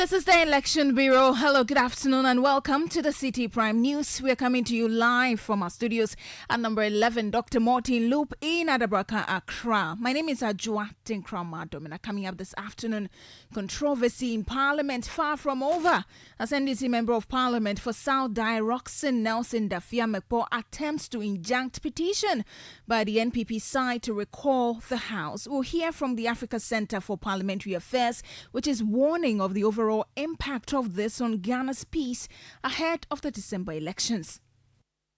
This is the Election Bureau. Hello, good afternoon, and welcome to the Citi Prime News. We're coming to you live from our studios at number 11, Dr. Martin Loop in Adabraka, Accra. My name is Ajwa Tinkrama Domina. Coming up this afternoon, controversy in Parliament far from over. As NDC Member of Parliament for South Roxanne Nelson Dafia Mekpo attempts to injunct petition by the NPP side to recall the House. We'll hear from the Africa Centre for Parliamentary Affairs, which is warning of the overall impact of this on Ghana's peace ahead of the December elections.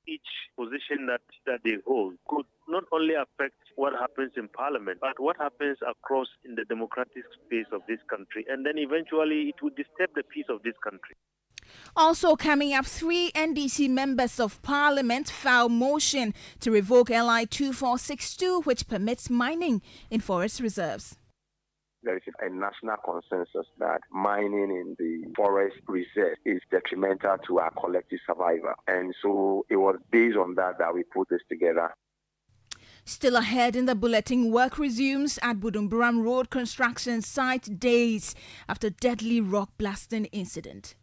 Each position that they hold could not only affect what happens in Parliament, but what happens across in the democratic space of this country. And then eventually it would disturb the peace of this country. Also coming up, 3 NDC members of Parliament filed motion to revoke LI 2462, which permits mining in forest reserves. There is a national consensus that mining in the forest reserve is detrimental to our collective survival. And so it was based on that we put this together. Still ahead in the bulletin, work resumes at Budumburam Road construction site days after deadly rock blasting incident.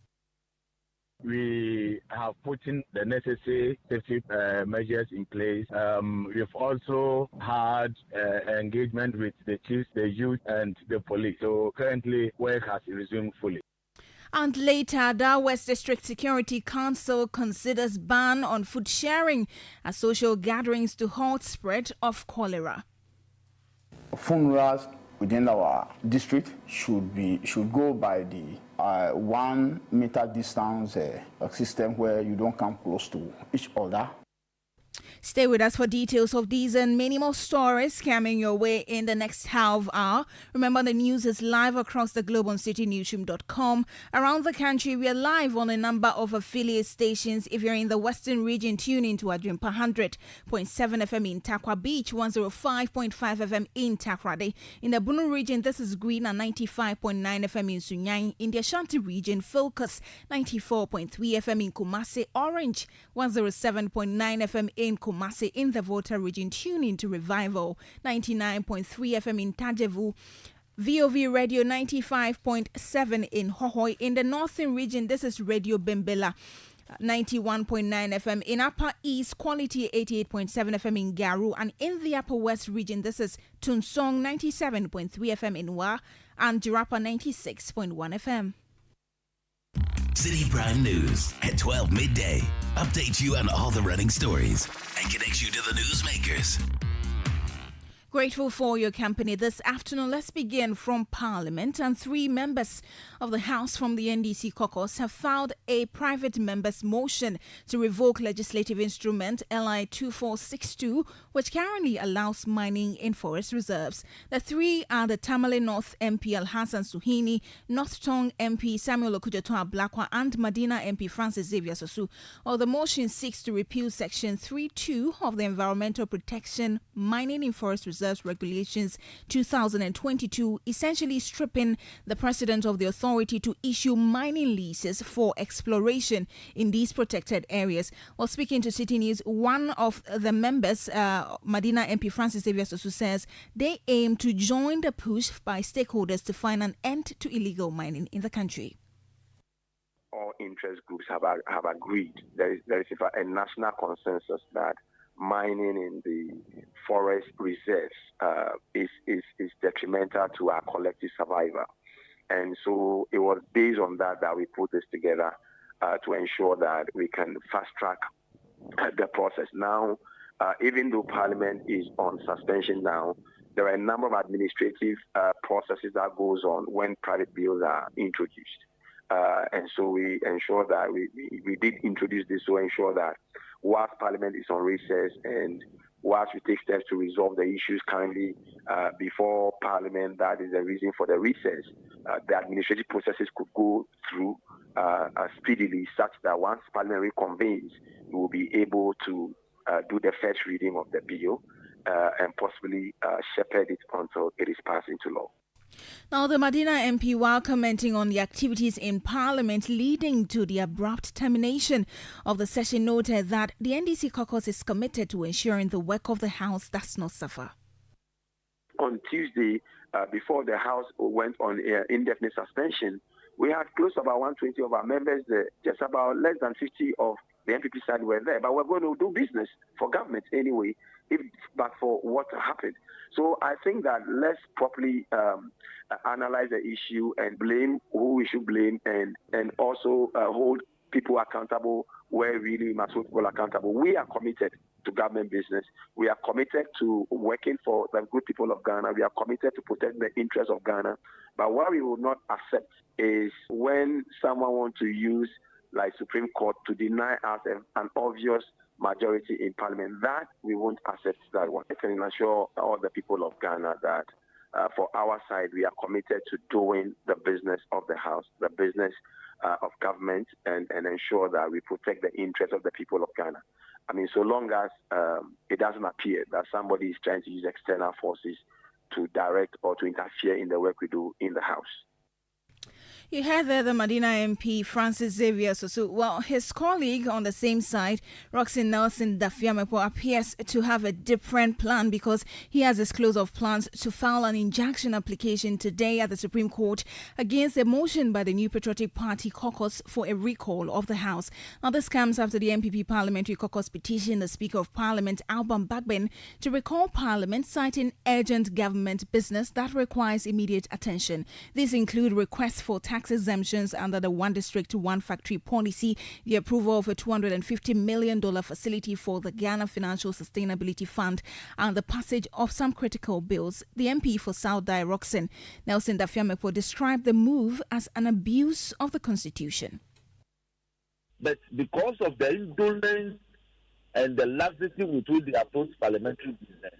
We have put in the necessary safety measures in place. We've also had engagement with the chiefs, the youth, and the police. So currently, work has resumed fully. And later, the West District Security Council considers ban on food sharing at social gatherings to halt spread of cholera. Funerals within our district should go by the 1 meter distance system where you don't come close to each other. Stay with us for details of these and many more stories coming your way in the next half hour. Remember, the news is live across the globe on citynewsroom.com. Around the country, we are live on a number of affiliate stations. If you're in the Western region, tune in to Adrimpa 100.7 FM in Takwa Beach, 105.5 FM in Takrade. In the Bunu region, this is Green at 95.9 FM in Sunyang. In the Ashanti region, Focus 94.3 FM in Kumasi. Orange 107.9 FM in Kumasi. In the Volta region, tune in to Revival 99.3 FM in Tajevu. VOV Radio 95.7 in Hohoi. In the Northern region, this is Radio Bembela 91.9 FM. In Upper East, Quality 88.7 FM in Garu. And in the Upper West region, this is Tunsong 97.3 FM in Wa and Jirapa 96.1 FM. Citi Prime News at 12 midday. Updates you on all the running stories and connects you to the newsmakers. Grateful for your company this afternoon. Let's begin from Parliament. And 3 members of the House from the NDC caucus have filed a private member's motion to revoke legislative instrument LI 2462, which currently allows mining in forest reserves. The 3 are the Tamale North MP Alhassan Suhini, North Tong MP Samuel Okujeto Ablakwa, and Medina MP Francis Xavier Sosu. The motion seeks to repeal Section 3.2 of the Environmental Protection Mining in Forest Reserves Regulations 2022, essentially stripping the president of the authority to issue mining leases for exploration in these protected areas. While speaking to City News, one of the members, Medina MP Francis Xavier Sosu, says they aim to join the push by stakeholders to find an end to illegal mining in the country. All interest groups have agreed. There is a national consensus that mining in the forest reserves is detrimental to our collective survival. And so it was based on that we put this together to ensure that we can fast track the process. Now, even though Parliament is on suspension now, there are a number of administrative processes that goes on when private bills are introduced. And so we ensure that we did introduce this to ensure that whilst Parliament is on recess and whilst we take steps to resolve the issues currently before Parliament, that is the reason for the recess, the administrative processes could go through speedily such that once Parliament reconvenes, we will be able to do the first reading of the bill and possibly shepherd it until it is passed into law. Now, the Medina MP, while commenting on the activities in Parliament leading to the abrupt termination of the session, noted that the NDC caucus is committed to ensuring the work of the House does not suffer. On Tuesday, before the House went on indefinite suspension, We had close to about 120 of our members there. Just about less than 50 of the NPP side were there. But we're going to do business for government anyway, but for what happened. So I think that let's properly analyze the issue and blame who we should blame, and also hold people accountable where really must hold people accountable. We are committed to government business. We are committed to working for the good people of Ghana. We are committed to protect the interests of Ghana. But what we will not accept is when someone wants to use like Supreme Court to deny us an obvious majority in Parliament. That we won't accept that one. I can assure all the people of Ghana that for our side, we are committed to doing the business of the House, the business of government, and ensure that we protect the interests of the people of Ghana. I mean, so long as it doesn't appear that somebody is trying to use external forces to direct or to interfere in the work we do in the House. You heard there the Medina MP, Francis Xavier Sosu. Well, his colleague on the same side, Roxanne Nelson Dafiamepo, appears to have a different plan because he has disclosed of plans to file an injunction application today at the Supreme Court against a motion by the New Patriotic Party caucus for a recall of the House. Now, this comes after the MPP Parliamentary Caucus petitioned the Speaker of Parliament, Alban Bagbin, to recall Parliament, citing urgent government business that requires immediate attention. These include requests for tax exemptions under the One District, One Factory policy, the approval of a $250 million facility for the Ghana Financial Sustainability Fund, and the passage of some critical bills. The MP for South Dai, Roxanne Nelson Dafiamepo, described the move as an abuse of the Constitution. But because of the indolence and the laxity with which they approach parliamentary business,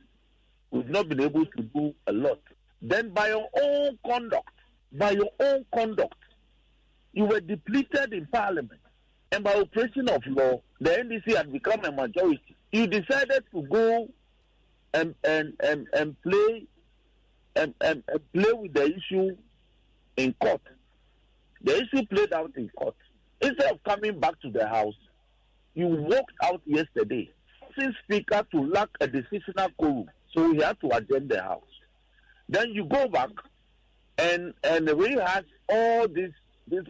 we've not been able to do a lot. Then by your own conduct, you were depleted in Parliament, and by operation of law, the NDC had become a majority. You decided to go and play with the issue in court. The issue played out in court. Instead of coming back to the House, you walked out yesterday, forcing Speaker to lack a decisional quorum, so he had to adjourn the House. Then you go back and rehash all these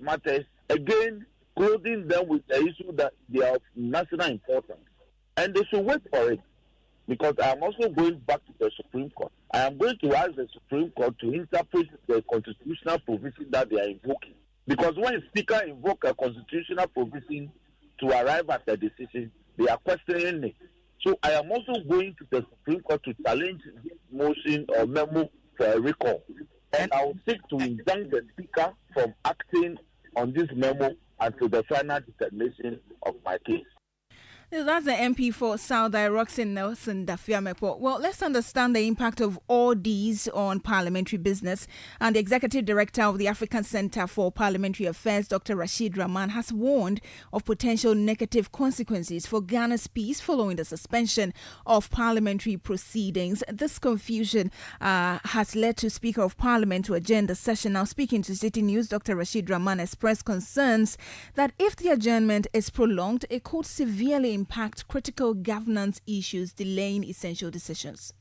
matters, again, clothing them with the issue that they are of national importance. And they should wait for it, because I am also going back to the Supreme Court. I am going to ask the Supreme Court to interpret the constitutional provision that they are invoking. Because when a Speaker invokes a constitutional provision to arrive at a decision, they are questioning it. So I am also going to the Supreme Court to challenge this motion or memo for a recall. And I will seek to injunct the Speaker from acting on this memo until the final determination of my case. That's the MP for South Dai, Roxanne Nelson Dafiamepo. Well, let's understand the impact of all these on parliamentary business. And the Executive Director of the African Center for Parliamentary Affairs, Dr. Rashid Rahman, has warned of potential negative consequences for Ghana's peace following the suspension of parliamentary proceedings. This confusion has led to Speaker of Parliament to adjourn the session. Now, speaking to Citi News, Dr. Rashid Rahman expressed concerns that if the adjournment is prolonged, it could severely impact critical governance issues, delaying essential decisions.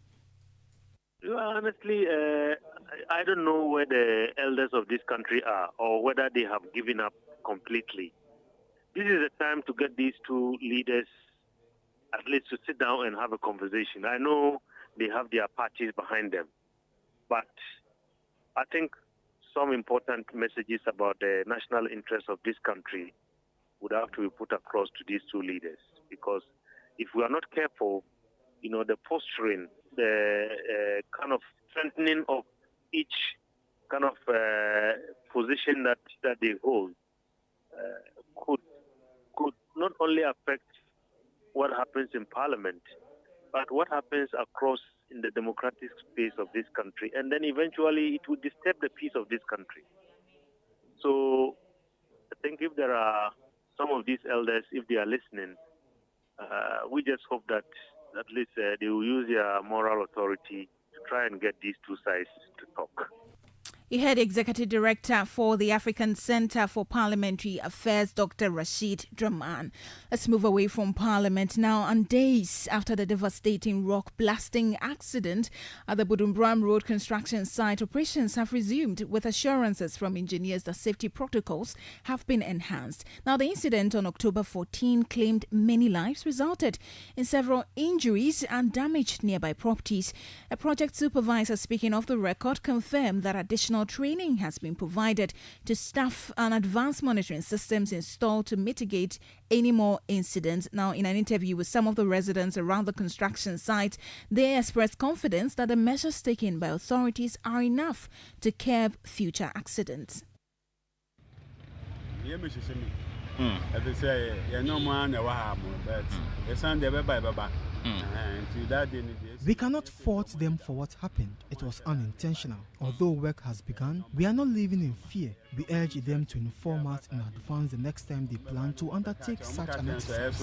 Well, honestly, I don't know where the elders of this country are, or whether they have given up completely. This is the time to get these two leaders at least to sit down and have a conversation. I know they have their parties behind them, but I think some important messages about the national interest of this country would have to be put across to these two leaders. Because if we are not careful, the posturing, the kind of strengthening of each kind of position that they hold could not only affect what happens in Parliament, but what happens across in the democratic space of this country. And then eventually it would disturb the peace of this country. So I think if there are some of these elders, if they are listening, we just hope that at least they will use their moral authority to try and get these two sides to talk. You heard Executive Director for the African Center for Parliamentary Affairs, Dr. Rashid Draman. Let's move away from Parliament now. And days after the devastating rock blasting accident at the Budumbram Road construction site, operations have resumed with assurances from engineers that safety protocols have been enhanced. Now, the incident on October 14 claimed many lives, resulted in several injuries and damaged nearby properties. A project supervisor speaking off the record confirmed that additional training has been provided to staff and advanced monitoring systems installed to mitigate any more incidents. Now, in an interview with some of the residents around the construction site, they expressed confidence that the measures taken by authorities are enough to curb future accidents. We cannot fault them for what happened. It was unintentional. Although work has begun, we are not living in fear. We urge them to inform us in advance the next time they plan to undertake such an exercise.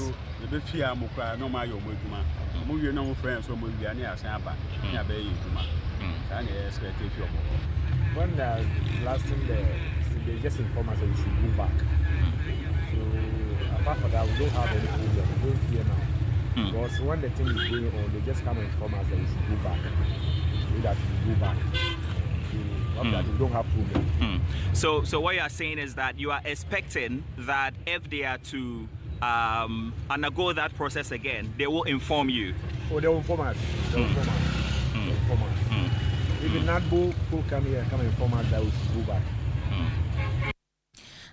When last time they just inform us that we should go back. So apart from that, we don't have any problem. We don't fear now. Because when the thing is going on, they just come and inform us that we should go back. So that we go back. So after that, we don't have problem. So what you are saying is that you are expecting that if they are to undergo that process again, they will inform you. Oh, they will inform us. They will inform us. They will inform us. If the NADBO will come here and come and inform us that we should go back.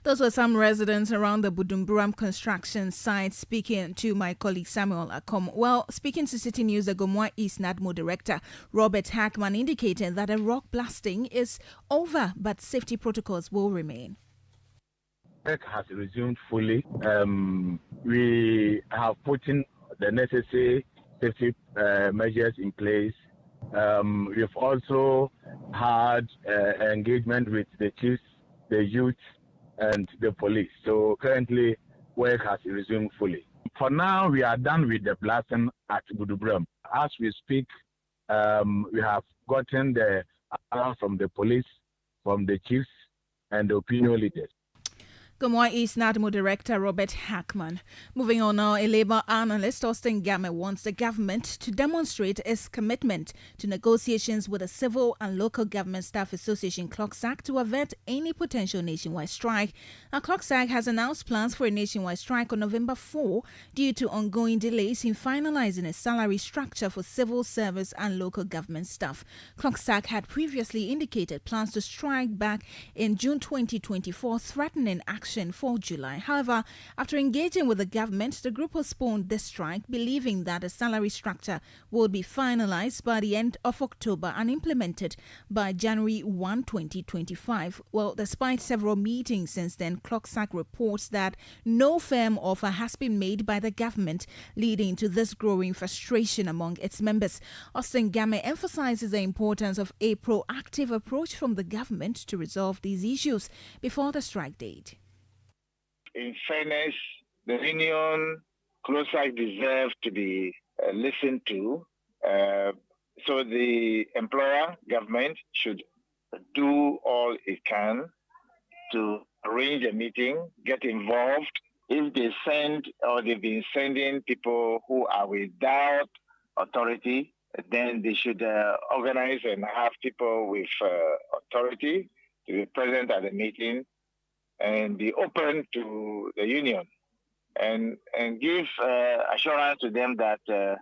Those were some residents around the Budumbram construction site speaking to my colleague Samuel Akom. Well, speaking to City News, the Gomoa East NADMO director, Robert Hackman, indicated that a rock blasting is over, but safety protocols will remain. Work has resumed fully. We have put in the necessary safety measures in place. We've also had engagement with the chiefs, the youth, and the police. So currently, work has resumed fully. For now, we are done with the blasting at Budumbram. As we speak, we have gotten the alert from the police, from the chiefs, and the opinion leaders. Gomoa East NADMO Director Robert Hackman. Moving on now, a Labour analyst, Austin Game, wants the government to demonstrate its commitment to negotiations with the Civil and Local Government Staff Association CLOGSAG to avert any potential nationwide strike. Now, CLOGSAG has announced plans for a nationwide strike on November 4 due to ongoing delays in finalizing a salary structure for civil service and local government staff. CLOGSAG had previously indicated plans to strike back in June 2024, threatening action for July. However, after engaging with the government, the group postponed the strike, believing that a salary structure would be finalized by the end of October and implemented by January 1, 2025. Well, despite several meetings since then, CLOGSAG reports that no firm offer has been made by the government, leading to this growing frustration among its members. Austin Game emphasizes the importance of a proactive approach from the government to resolve these issues before the strike date. In fairness, the union CLOGSAG deserve to be listened to. So the employer government should do all it can to arrange a meeting, get involved. If they send or they've been sending people who are without authority, then they should organize and have people with authority to be present at the meeting and be open to the union and give assurance to them that a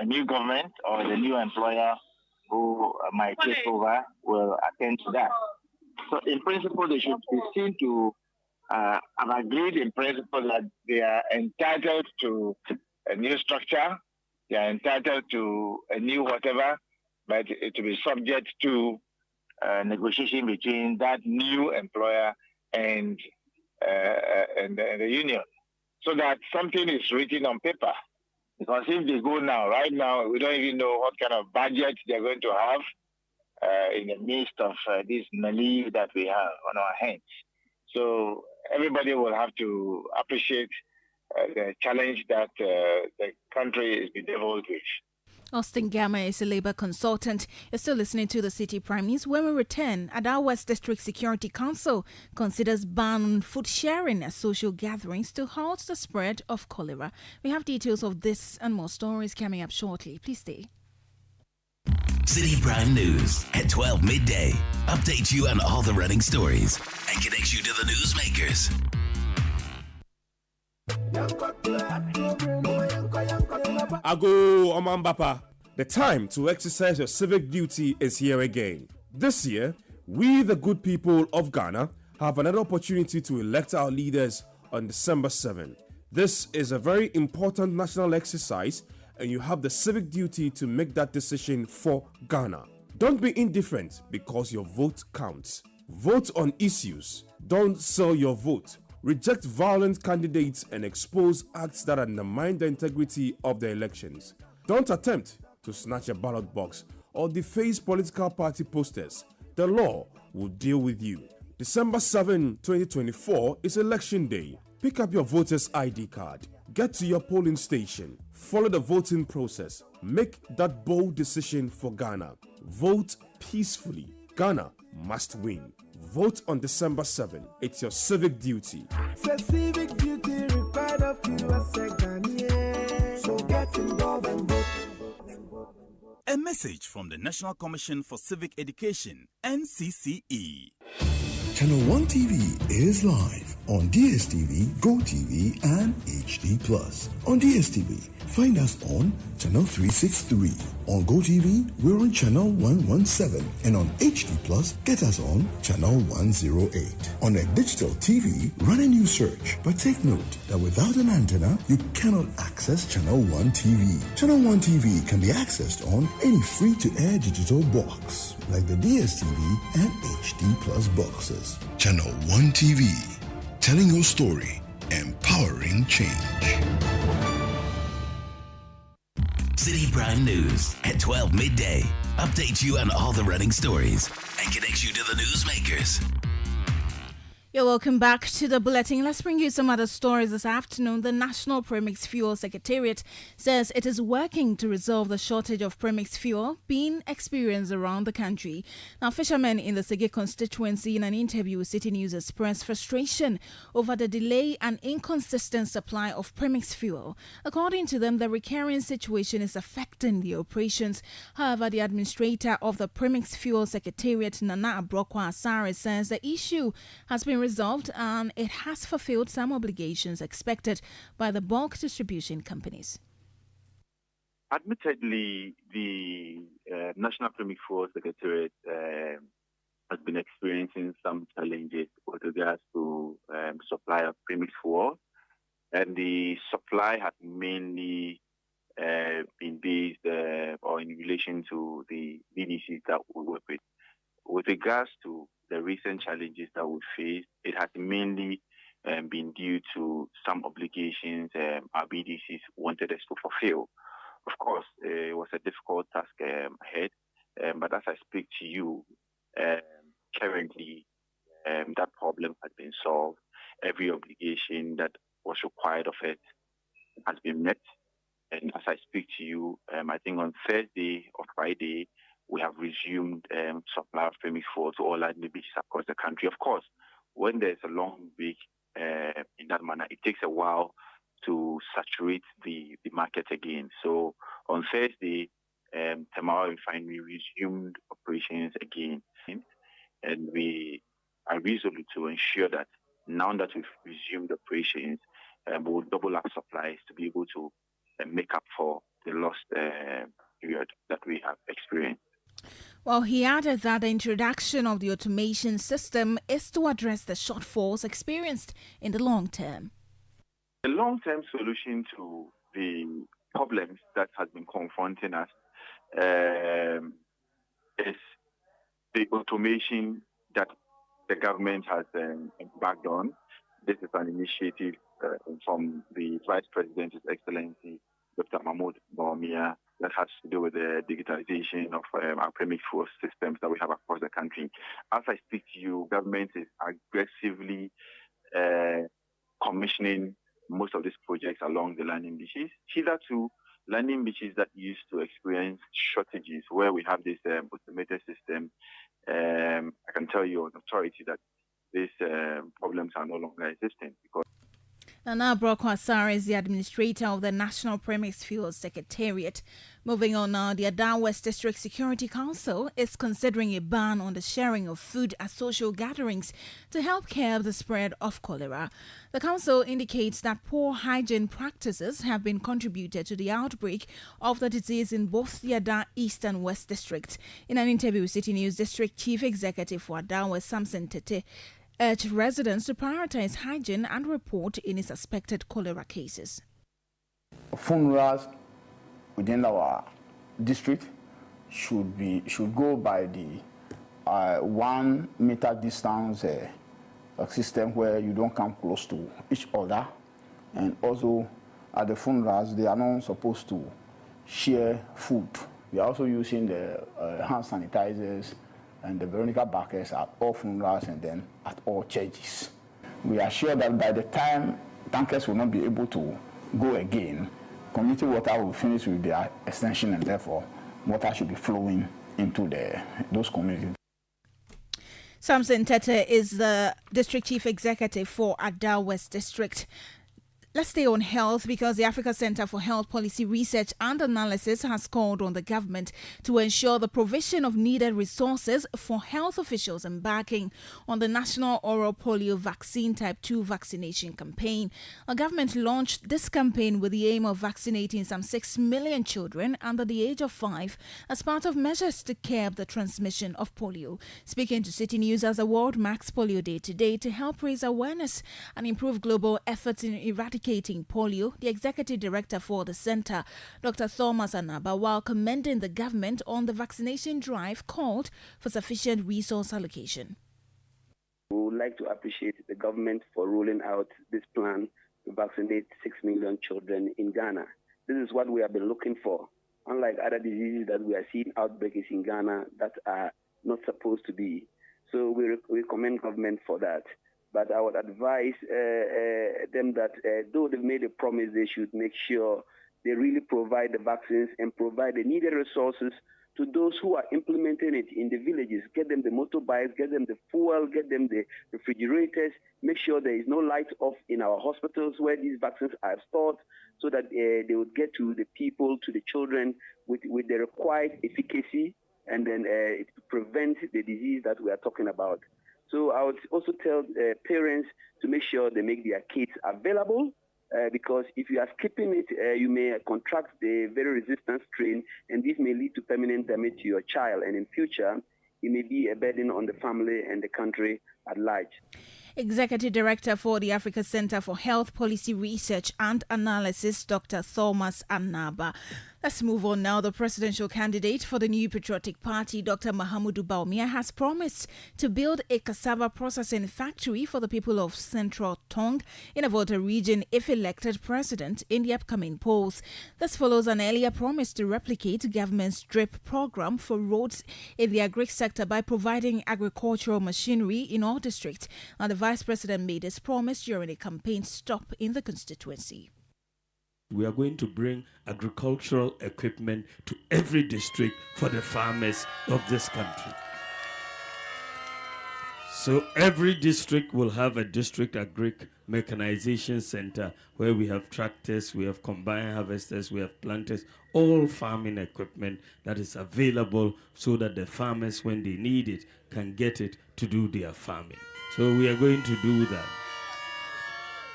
new government or the new employer who might take over will attend to that. So in principle, they should be seen to have agreed in principle that they are entitled to a new structure, they are entitled to a new whatever, but it will be subject to negotiation between that new employer and the union, so that something is written on paper. Because if they go now, right now, we don't even know what kind of budget they're going to have in the midst of this melee that we have on our hands. So everybody will have to appreciate the challenge that the country is bedeviled with. Austin Gamma is a labor consultant. You're still listening to the Citi Prime News. When we return, Adar West District Security Council considers ban on food sharing at social gatherings to halt the spread of cholera. We have details of this and more stories coming up shortly. Please stay. Citi Prime News at 12 midday. Updates you on all the running stories and connects you to the newsmakers. Ago Omambapa, the time to exercise your civic duty is here again. This year, we the good people of Ghana have another opportunity to elect our leaders on December 7. This is a very important national exercise and you have the civic duty to make that decision for Ghana. Don't be indifferent because your vote counts. Vote on issues. Don't sell your vote. Reject violent candidates and expose acts that undermine the integrity of the elections. Don't attempt to snatch a ballot box or deface political party posters. The law will deal with you. December 7, 2024 is election day. Pick up your voter's ID card. Get to your polling station. Follow the voting process. Make that bold decision for Ghana. Vote peacefully. Ghana must win. Vote on December 7. It's your civic duty. Civic duty required of you as a Ghanaian. So get involved and vote. A message from the National Commission for Civic Education, NCCE. Channel 1 TV is live on DSTV, GoTV, and HD+. On DSTV, find us on Channel 363. On GoTV, we're on Channel 117. And on HD+, get us on Channel 108. On a digital TV, run a new search. But take note that without an antenna, you cannot access Channel 1 TV. Channel 1 TV can be accessed on any free-to-air digital box, like the DSTV and HD+ boxes. Channel 1 TV, telling your story, empowering change. Citi Prime News at 12 midday. Updates you on all the running stories and connects you to the newsmakers. You're welcome back to the bulletin. Let's bring you some other stories this afternoon. The National Premix Fuel Secretariat says it is working to resolve the shortage of premix fuel being experienced around the country. Now, fishermen in the Sege constituency in an interview with City News expressed frustration over the delay and inconsistent supply of premix fuel. According to them, the recurring situation is affecting the operations. However, the administrator of the Premix Fuel Secretariat, Nana Abrokwa Asare, says the issue has been resolved and it has fulfilled some obligations expected by the bulk distribution companies. Admittedly, the National Premix Fuel Secretariat has been experiencing some challenges with regards to supply of premix fuel, and the supply has mainly been based or in relation to the BDCs that we work with. With regards to the recent challenges that we faced, it has mainly been due to some obligations our BDCs wanted us to fulfill. Of course, it was a difficult task ahead, but as I speak to you, currently that problem has been solved. Every obligation that was required of it has been met. And as I speak to you, I think on Thursday or Friday, we have resumed supply of premix fuel to all our beaches across the country. Of course, when there's a long week in that manner, it takes a while to saturate the market again. So on Thursday, Tamawa Refinery resumed operations again. And we are resolute to ensure that now that we've resumed operations, we'll double our supplies to be able to make up for the lost period that we have experienced. Well, he added that the introduction of the automation system is to address the shortfalls experienced in the long term. The long-term solution to the problems that has been confronting us is the automation that the government has embarked on. This is an initiative from the Vice President, His Excellency Dr. Mahmoud Bawumia, that has to do with the digitalization of our premix fuel systems that we have across the country. As I speak to you, government is aggressively commissioning most of these projects along the landing beaches. Hitherto, landing beaches that used to experience shortages, where we have this automated system, I can tell you on authority that these problems are no longer existing. Because Nana Brokwasar is the administrator of the National Premise Fuels Secretariat. Moving on now, the Adar West District Security Council is considering a ban on the sharing of food at social gatherings to help curb the spread of cholera. The council indicates that poor hygiene practices have been contributed to the outbreak of the disease in both the Adar East and West districts. In an interview with City News, District Chief Executive for Adar West, Samson Tete, urged residents to prioritize hygiene and report any suspected cholera cases. Funerals within our district should go by the 1 meter distance system where you don't come close to each other, and also at the funerals they are not supposed to share food. We are also using the hand sanitizers and the Veronica buckets at all funerals and then at all churches. We are sure that by the time tankers will not be able to go again, community water will finish with their extension, and therefore water should be flowing into those communities. Samson Tete is the District Chief Executive for Adar West District. Let's stay on health, because the Africa Center for Health Policy Research and Analysis has called on the government to ensure the provision of needed resources for health officials embarking on the National Oral Polio Vaccine Type 2 vaccination campaign. The government launched this campaign with the aim of vaccinating some 6 million children under the age of 5 as part of measures to curb the transmission of polio. Speaking to City News as the World Max Polio Day today to help raise awareness and improve global efforts in eradicating polio, the executive director for the center, Dr. Thomas Anaba, while commending the government on the vaccination drive, called for sufficient resource allocation. We would like to appreciate the government for rolling out this plan to vaccinate 6 million children in Ghana. This is what we have been looking for. Unlike other diseases that we are seeing outbreaks in Ghana that are not supposed to be. So we commend government for that. But I would advise them that though they've made a promise, they should make sure they really provide the vaccines and provide the needed resources to those who are implementing it in the villages. Get them the motorbikes, get them the fuel, get them the refrigerators, make sure there is no light off in our hospitals where these vaccines are stored, so that they would get to the people, to the children with the required efficacy, and then it prevent the disease that we are talking about. So I would also tell parents to make sure they make their kids available, because if you are skipping it, you may contract the very resistant strain, and this may lead to permanent damage to your child. And in future, it may be a burden on the family and the country at large. Executive Director for the Africa Center for Health Policy Research and Analysis, Dr. Thomas Anaba. Let's move on now. The presidential candidate for the New Patriotic Party, Dr. Mahamudu Bawumia, has promised to build a cassava processing factory for the people of Central Tong in a Volta region if elected president in the upcoming polls. This follows an earlier promise to replicate government's DRIP program for roads in the agri sector by providing agricultural machinery in all districts. And the vice president made this promise during a campaign stop in the constituency. We are going to bring agricultural equipment to every district for the farmers of this country. So every district will have a district agri mechanization center where we have tractors, we have combine harvesters, we have planters, all farming equipment that is available so that the farmers, when they need it, can get it to do their farming. So we are going to do that.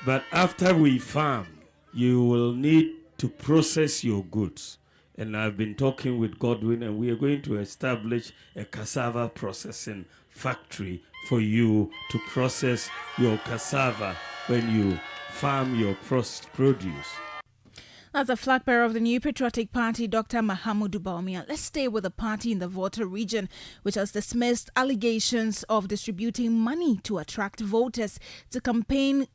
But after we farm, you will need to process your goods. And I've been talking with Godwin, and we are going to establish a cassava processing factory for you to process your cassava when you farm your produce. As a flag bearer of the New Patriotic Party, Dr. Mahamudu Bawumia, let's stay with the party in the Volta region, which has dismissed allegations of distributing money to attract voters to campaign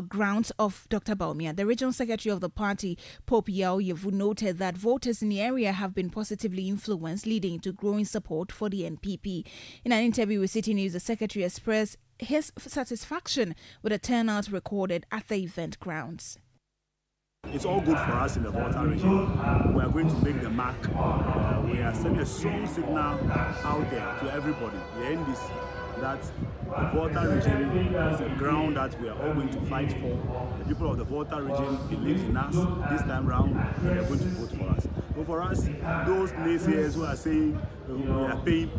grounds of Dr. Bawumia. The regional secretary of the party, Pope Yao Yevu, noted that voters in the area have been positively influenced, leading to growing support for the NPP. In an interview with City News, the secretary expressed his satisfaction with the turnout recorded at the event grounds. It's all good for us in the Volta region. We are going to make the mark. We are sending a strong signal out there to everybody, the NDC, that the Volta region is a ground that we are all going to fight for. The people of the Volta region believe in us this time round, and they are going to vote for us. So for us, those naysayers who are saying we are paying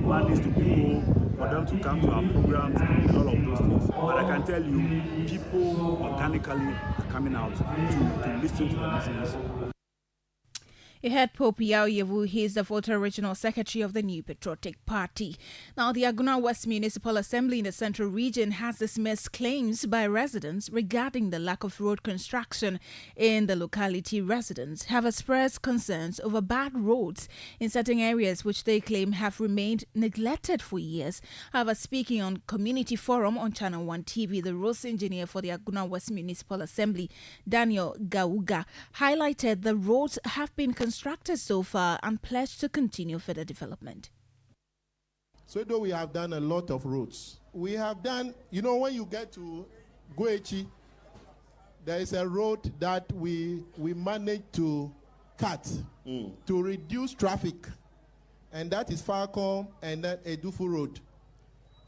monies to people for them to come to our programs and all of those things. But I can tell you, people organically are coming out to listen to the messages. You heard Pope Yao Yevu. He is the Volta Regional Secretary of the New Patriotic Party. Now, the Aguna West Municipal Assembly in the Central Region has dismissed claims by residents regarding the lack of road construction in the locality. Residents have expressed concerns over bad roads in certain areas which they claim have remained neglected for years. However, speaking on Community Forum on Channel 1 TV, the roads engineer for the Aguna West Municipal Assembly, Daniel Gauga, highlighted the roads have been constructed so far and pledged to continue further development. So though we have done a lot of roads, we have done, when you get to Goechi, there is a road that we managed to cut to reduce traffic, and that is Falcom and then Edufu Road.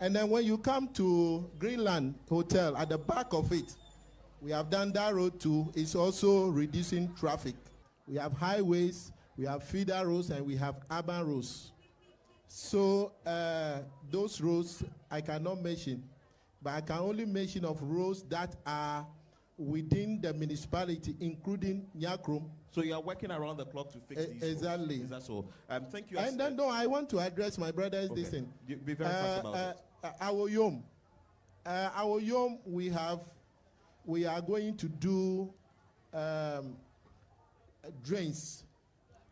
And then when you come to Greenland Hotel, at the back of it, we have done that road too. It's also reducing traffic. We have highways, we have feeder roads, and we have urban roads. So those roads I cannot mention, but I can only mention of roads that are within the municipality, including Nyakrum. So you are working around the clock to fix these exactly. roads. Is that so? Thank you. And then, I want to address my brother's this thing. Be very fast about it. Our Yom, we are going to do drains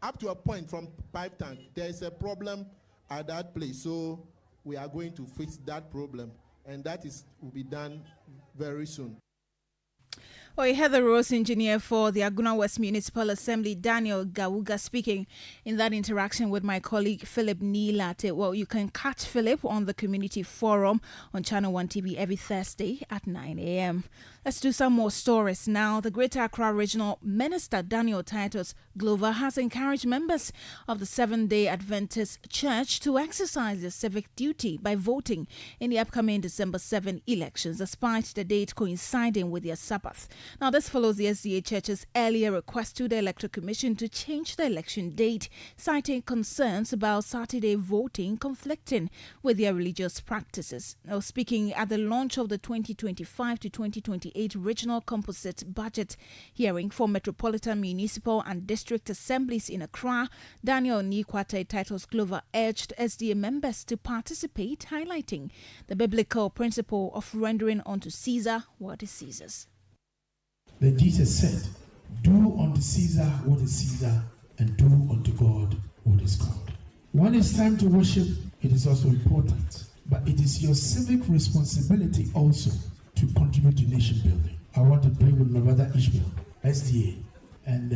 up to a point from pipe tank. There is a problem at that place, so we are going to fix that problem, and that will be done very soon. We had the roads engineer for the Aguna West Municipal Assembly, Daniel Gauga, speaking in that interaction with my colleague Philip Nilate. Well, you can catch Philip on the Community Forum on Channel 1 TV every Thursday at 9 a.m. Let's do some more stories now. The Greater Accra Regional Minister Daniel Titus Glover has encouraged members of the Seventh-day Adventist Church to exercise their civic duty by voting in the upcoming December 7 elections, despite the date coinciding with their Sabbath. Now, this follows the SDA Church's earlier request to the Electoral Commission to change the election date, citing concerns about Saturday voting conflicting with their religious practices. Now, speaking at the launch of the 2025 to 2028 Regional Composite Budget hearing for Metropolitan, Municipal and District Assemblies in Accra, Daniel Nikwate Titus Glover urged SDA members to participate, highlighting the biblical principle of rendering unto Caesar what is Caesar's. Then Jesus said, do unto Caesar what is Caesar, and do unto God what is God. When it's time to worship, it is also important. But it is your civic responsibility also to contribute to nation building. I want to pray with my brother Ishmael, SDA, and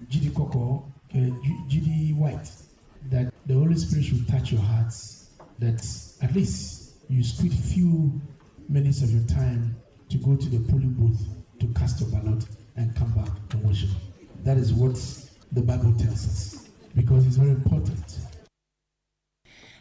GD Koko, GD White, that the Holy Spirit should touch your hearts, that at least you squeeze a few minutes of your time to go to the polling booth to cast your ballot and come back and worship. That is what the Bible tells us, because it's very important.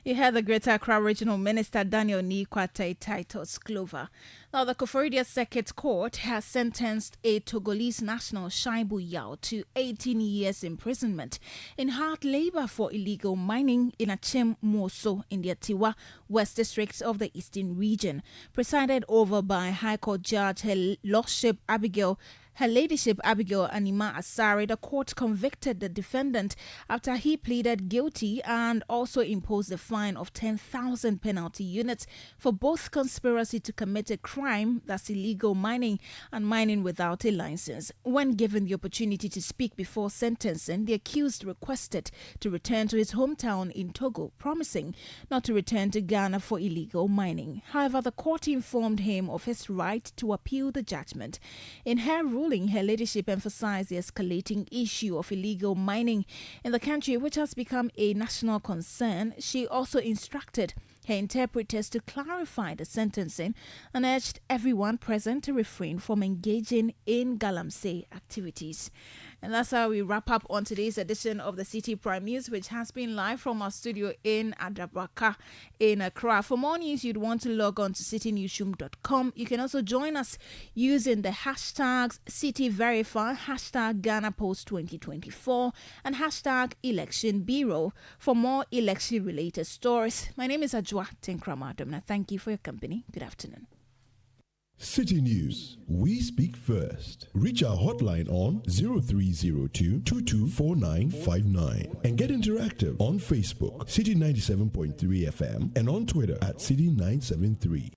You heard the Greater Accra Regional Minister Daniel Nikwate Titus Glover. Now, the Koforidua Circuit Court has sentenced a Togolese national, Shaibu Yao, to 18 years imprisonment in hard labor for illegal mining in Achem Moso in the Atiwa West District of the Eastern Region. Presided over by High Court Judge Her Ladyship Abigail Anima Asare, the court convicted the defendant after he pleaded guilty and also imposed a fine of 10,000 penalty units for both conspiracy to commit a crime, that's illegal mining, and mining without a license. When given the opportunity to speak before sentencing, the accused requested to return to his hometown in Togo, promising not to return to Ghana for illegal mining. However, the court informed him of his right to appeal the judgment. In her ruling, Her Ladyship emphasized the escalating issue of illegal mining in the country, which has become a national concern. She also instructed her interpreters to clarify the sentencing and urged everyone present to refrain from engaging in galamsey activities. And that's how we wrap up on today's edition of the Citi Prime News, which has been live from our studio in Adabraka in Accra. For more news, you'd want to log on to citinewsroom.com. You can also join us using the hashtags CitiVerify, hashtag GhanaPost2024, and hashtag Election Bureau for more election-related stories. My name is Ajwa Tenkramadum, and I thank you for your company. Good afternoon. City News. We speak first. Reach our hotline on 0302 224959 and get interactive on Facebook, City 97.3 FM, and on Twitter at City 973.